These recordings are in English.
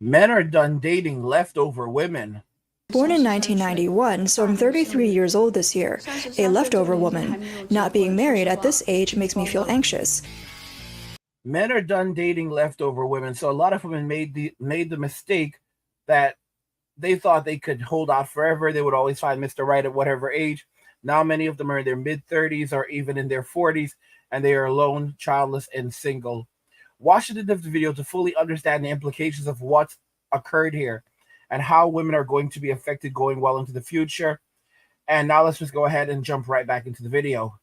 Men are done dating leftover women. Born in 1991, so I'm 33 years old this year. A leftover woman. Not being married at this age makes me feel anxious. Men are done dating leftover women. So a lot of women made the mistake that they thought they could hold out forever. They would always find Mr. Right at whatever age. Now many of them are in their mid 30s or even in their 40s, and they are alone, childless, and single. Watch the end of the video to fully understand the implications of what's occurred here and how women are going to be affected going well into the future. And now let's just go ahead and jump right back into the video.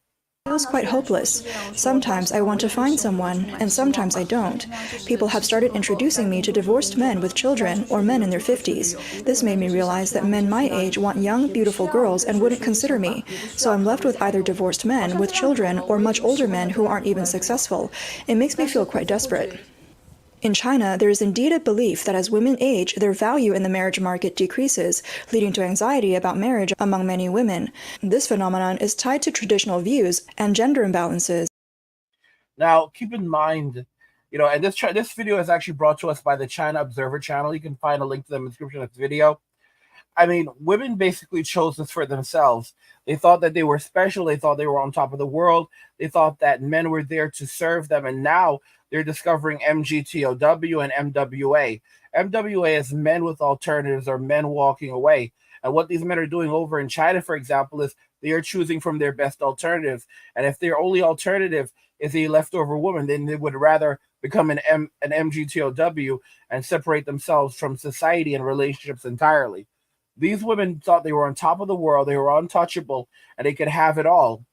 It feels quite hopeless. Sometimes I want to find someone, and sometimes I don't. People have started introducing me to divorced men with children or men in their 50s. This made me realize that men my age want young, beautiful girls and wouldn't consider me. So I'm left with either divorced men with children or much older men who aren't even successful. It makes me feel quite desperate. In China, there is indeed a belief that as women age, their value in the marriage market decreases, leading to anxiety about marriage among many women. This phenomenon is tied to traditional views and gender imbalances. Now, keep in mind, and this video is actually brought to us by the China Observer channel. You can find a link to them in the description of the video. I mean, women basically chose this for themselves. They thought that they were special. They thought they were on top of the world. They thought that men were there to serve them. And now they're discovering MGTOW and MWA. MWA is men with alternatives or men walking away. And what these men are doing over in China, for example, is they are choosing from their best alternatives. And if their only alternative is a leftover woman, then they would rather become an MGTOW and separate themselves from society and relationships entirely. These women thought they were on top of the world, they were untouchable, and they could have it all.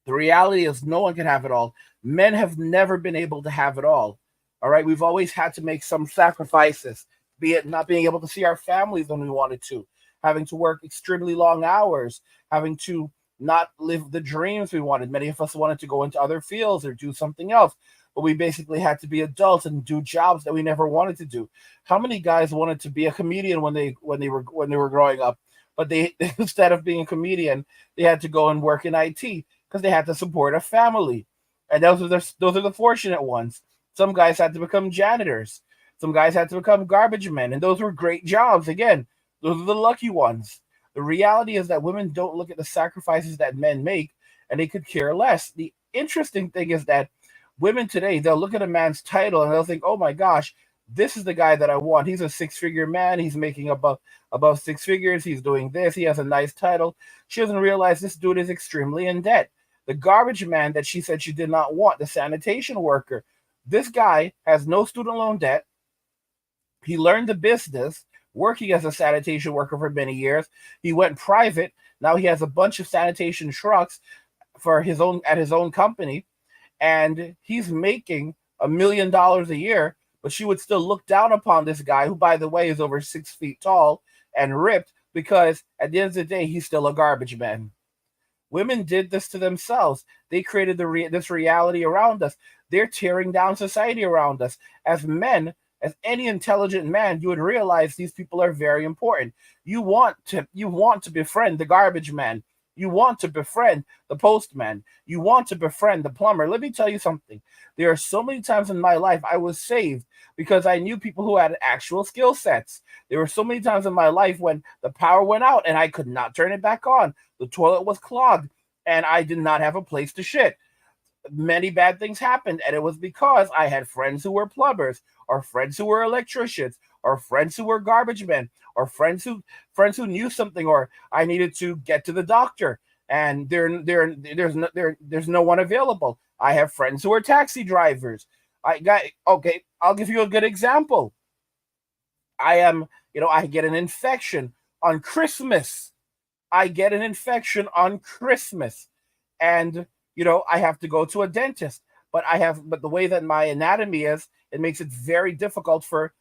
The reality is no one can have it all. Men have never been able to have it all. All right, we've always had to make some sacrifices, be it not being able to see our families when we wanted to, having to work extremely long hours, having to not live the dreams we wanted. Many of us wanted to go into other fields or do something else, but we basically had to be adults and do jobs that we never wanted to do. How many guys wanted to be a comedian when they were growing up, but they instead of being a comedian, they had to go and work in IT because they had to support a family, and those are the fortunate ones. Some guys had to become janitors. Some guys had to become garbage men, and those were great jobs. Again, those are the lucky ones. The reality is that women don't look at the sacrifices that men make, and they could care less. The interesting thing is that women today, they'll look at a man's title and they'll think, oh my gosh, this is the guy that I want. He's a six-figure man. He's making above six figures. He's doing this. He has a nice title. She doesn't realize this dude is extremely in debt. The garbage man that she said she did not want, the sanitation worker, this guy has no student loan debt. He learned the business working as a sanitation worker for many years. He went private. Now he has a bunch of sanitation trucks for his own company, and he's making $1 million a year. But she would still look down upon this guy, who, by the way, is over 6 feet tall and ripped, because at the end of the day, he's still a garbage man. Women did this to themselves. They created this reality around us. They're tearing down society around us. As men, as any intelligent man, you would realize these people are very important. You want to befriend the garbage man. You want to befriend the postman. You want to befriend the plumber. Let me tell you something. There are so many times in my life I was saved because I knew people who had actual skill sets. There were so many times in my life when the power went out and I could not turn it back on. The toilet was clogged and I did not have a place to shit. Many bad things happened, and it was because I had friends who were plumbers, or friends who were electricians, or friends who were garbage men, or friends who knew something, or I needed to get to the doctor and there's no one available. I have friends who are taxi drivers. I'll give you a good example. I get an infection on Christmas. I get an infection on Christmas, and I have to go to a dentist. But the way that my anatomy is, it makes it very difficult for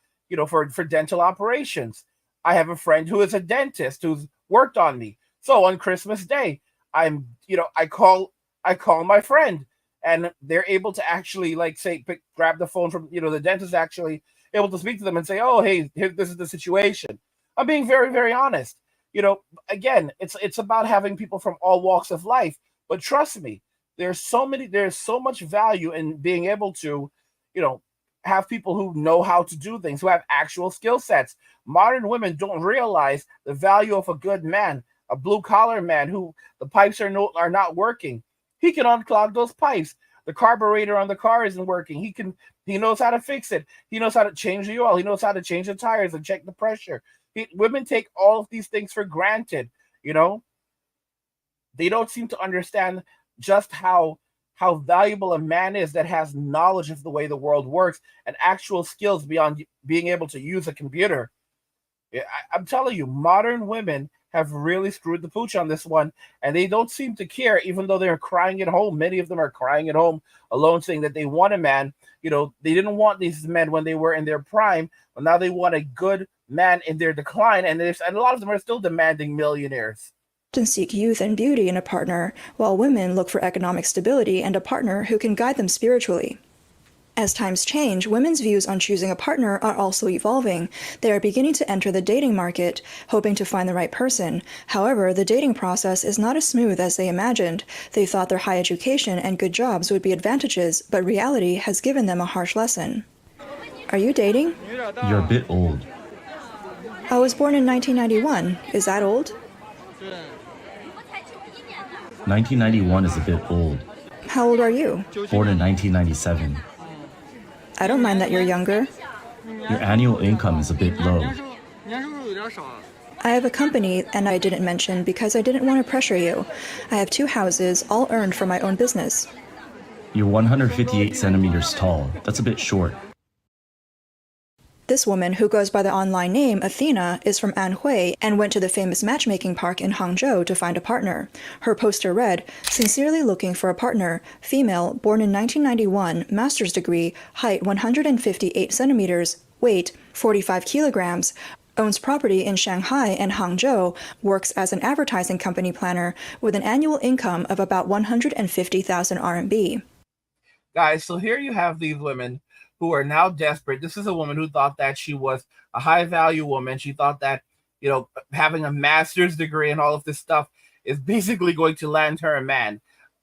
dental operations. I have a friend who is a dentist who's worked on me. So on Christmas Day, I call my friend, and they're able to actually grab the phone from the dentist, actually able to speak to them and say, oh, hey, this is the situation. I'm being very, very honest. Again, it's about having people from all walks of life. But trust me, there's so much value in being able to, have people who know how to do things, who have actual skill sets. Modern women don't realize the value of a good man, a blue collar man who the pipes are not working. He can unclog those pipes. The carburetor on the car isn't working. He knows how to fix it. He knows how to change the oil. He knows how to change the tires and check the pressure. Women take all of these things for granted. You know, they don't seem to understand just how valuable a man is that has knowledge of the way the world works and actual skills beyond being able to use a computer. I'm telling you, modern women have really screwed the pooch on this one, and they don't seem to care, even though they're crying at home. Many of them are crying at home alone, saying that they want a man. You know, they didn't want these men when they were in their prime, but now they want a good man in their decline, and a lot of them are still demanding millionaires. And seek youth and beauty in a partner, while women look for economic stability and a partner who can guide them spiritually. As times change, women's views on choosing a partner are also evolving. They are beginning to enter the dating market, hoping to find the right person. However, the dating process is not as smooth as they imagined. They thought their high education and good jobs would be advantages, but reality has given them a harsh lesson. Are you dating? You're a bit old. I was born in 1991. Is that old? 1991 is a bit old. How old are you? Born in 1997. I don't mind that you're younger. Your annual income is a bit low. I have a company, and I didn't mention because I didn't want to pressure you. I have 2 houses, all earned from my own business. You're 158 centimeters tall. That's a bit short. This woman, who goes by the online name Athena, is from Anhui and went to the famous matchmaking park in Hangzhou to find a partner. Her poster read, "Sincerely looking for a partner, female, born in 1991, master's degree, height 158 centimeters, weight 45 kilograms, owns property in Shanghai and Hangzhou, works as an advertising company planner with an annual income of about 150,000 RMB. Guys, so here you have these women who are now desperate. This is a woman who thought that she was a high value woman. She thought that, you know, having a master's degree and all of this stuff is basically going to land her a man.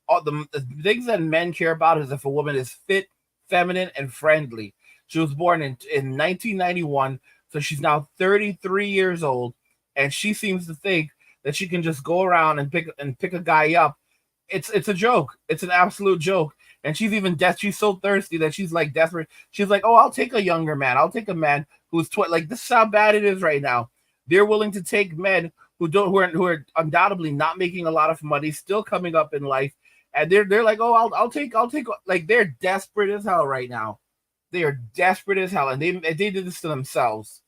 All the things that men care about is if a woman is fit, feminine, and friendly. She was born in 1991, so she's now 33 years old, and she seems to think that she can just go around and pick a guy up. It's a joke. It's an absolute joke. And she's even she's so thirsty that she's like desperate. She's like, "Oh, I'll take a younger man. I'll take a man who's like this is how bad it is right now. They're willing to take men who are undoubtedly not making a lot of money, still coming up in life, and they're like, "Oh, I'll take like they're desperate as hell right now. They are desperate as hell, and they did this to themselves."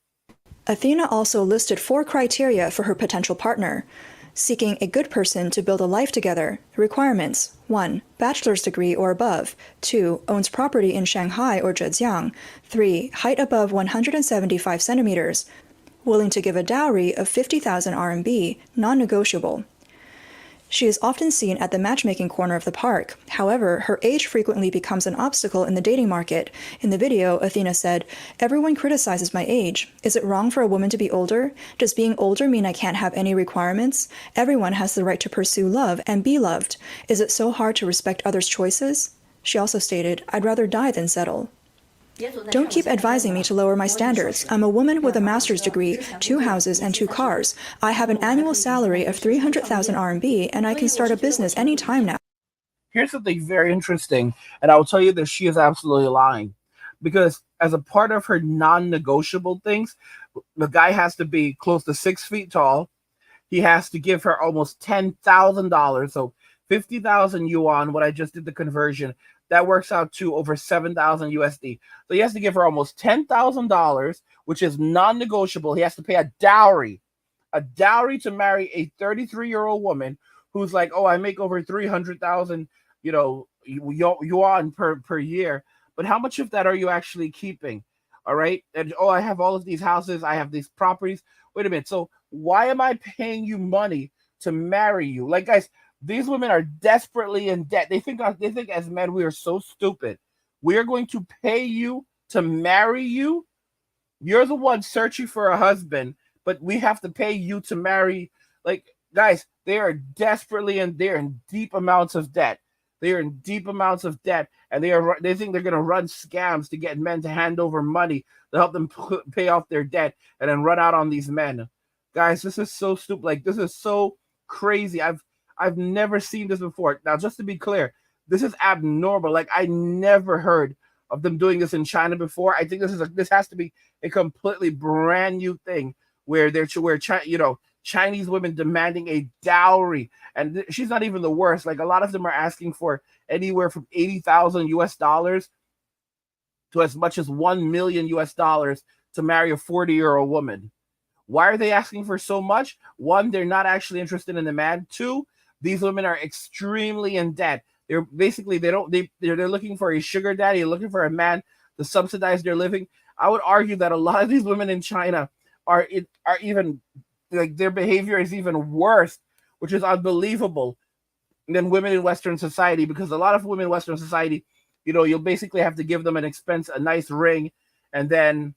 Athena also listed 4 criteria for her potential partner. Seeking a good person to build a life together. Requirements: 1. Bachelor's degree or above. 2. Owns property in Shanghai or Zhejiang. 3. Height above 175 centimeters. Willing to give a dowry of 50,000 RMB, non-negotiable. She is often seen at the matchmaking corner of the park. However, her age frequently becomes an obstacle in the dating market. In the video, Athena said, "Everyone criticizes my age. Is it wrong for a woman to be older? Does being older mean I can't have any requirements? Everyone has the right to pursue love and be loved. Is it so hard to respect others' choices?" She also stated, "I'd rather die than settle. Don't keep advising me to lower my standards. I'm a woman with a master's degree, 2 houses, and 2 cars. I have an annual salary of 300,000 RMB, and I can start a business anytime now." Here's something very interesting, and I will tell you that she is absolutely lying. Because as a part of her non-negotiable things, the guy has to be close to 6 feet tall. He has to give her almost $10,000, so 50,000 yuan, what I just did the conversion, that works out to over 7,000 USD. So he has to give her almost $10,000, which is non-negotiable. He has to pay a dowry to marry a 33-year-old woman who's like, "Oh, I make over 300,000, yuan per year." But how much of that are you actually keeping? All right. And, "Oh, I have all of these houses. I have these properties." Wait a minute. So why am I paying you money to marry you? Like, guys, these women are desperately in debt. They think as men we are so stupid. We are going to pay you to marry you. You're the one searching for a husband, but we have to pay you to marry. Like, guys, they are desperately they're in deep amounts of debt. They are in deep amounts of debt, and they think they're going to run scams to get men to hand over money to help them pay off their debt, and then run out on these men. Guys, this is so stupid. Like, this is so crazy. I've never seen this before. Now, just to be clear, this is abnormal. Like, I never heard of them doing this in China before. I think this has to be a completely brand new thing where Chinese women demanding a dowry, and she's not even the worst. Like, a lot of them are asking for anywhere from $80,000 to as much as $1 million to marry a 40-year-old woman. Why are they asking for so much? One, they're not actually interested in the man. Two, these women are extremely in debt. They're basically they're looking for a sugar daddy, they're looking for a man to subsidize their living. I would argue that a lot of these women in China are even, like, their behavior is even worse, which is unbelievable, than women in Western society, because a lot of women in Western society, you'll basically have to give them a nice ring, and then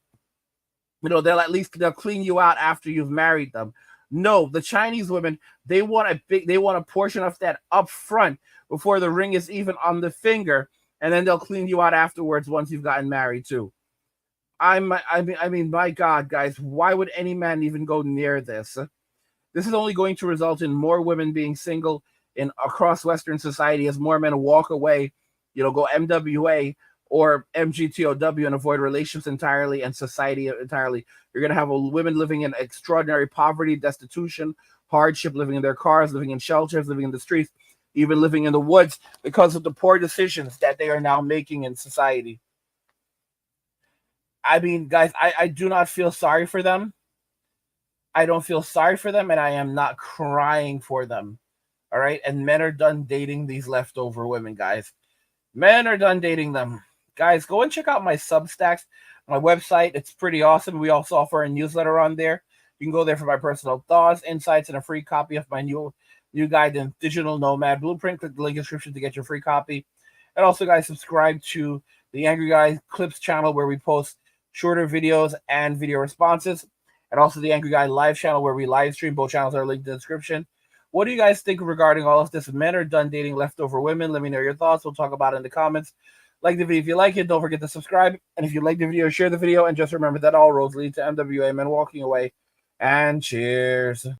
they'll clean you out after you've married them. No, the Chinese women, they want a portion of that up front before the ring is even on the finger, and then they'll clean you out afterwards once you've gotten married too. I mean, my God, guys, why would any man even go near this? This is only going to result in more women being single across Western society as more men walk away, go MWA or MGTOW and avoid relationships entirely and society entirely. You're going to have women living in extraordinary poverty, destitution, hardship, living in their cars, living in shelters, living in the streets, even living in the woods because of the poor decisions that they are now making in society. I mean, guys, I do not feel sorry for them. I don't feel sorry for them, and I am not crying for them. All right? And men are done dating these leftover women, guys. Men are done dating them. Guys, go and check out my Substacks, my website. It's pretty awesome. We also offer a newsletter on there. You can go there for my personal thoughts, insights, and a free copy of my new guide, The Digital Nomad Blueprint. Click the link in the description to get your free copy. And also, guys, subscribe to the Angry Guy Clips channel, where we post shorter videos and video responses. And also the Angry Guy Live channel, where we live stream. Both channels are linked in the description. What do you guys think regarding all of this? Men are done dating leftover women. Let me know your thoughts. We'll talk about it in the comments. Like the video if you like it. Don't forget to subscribe. And if you like the video, share the video. And just remember that all roads lead to MWA Men walking away. And cheers.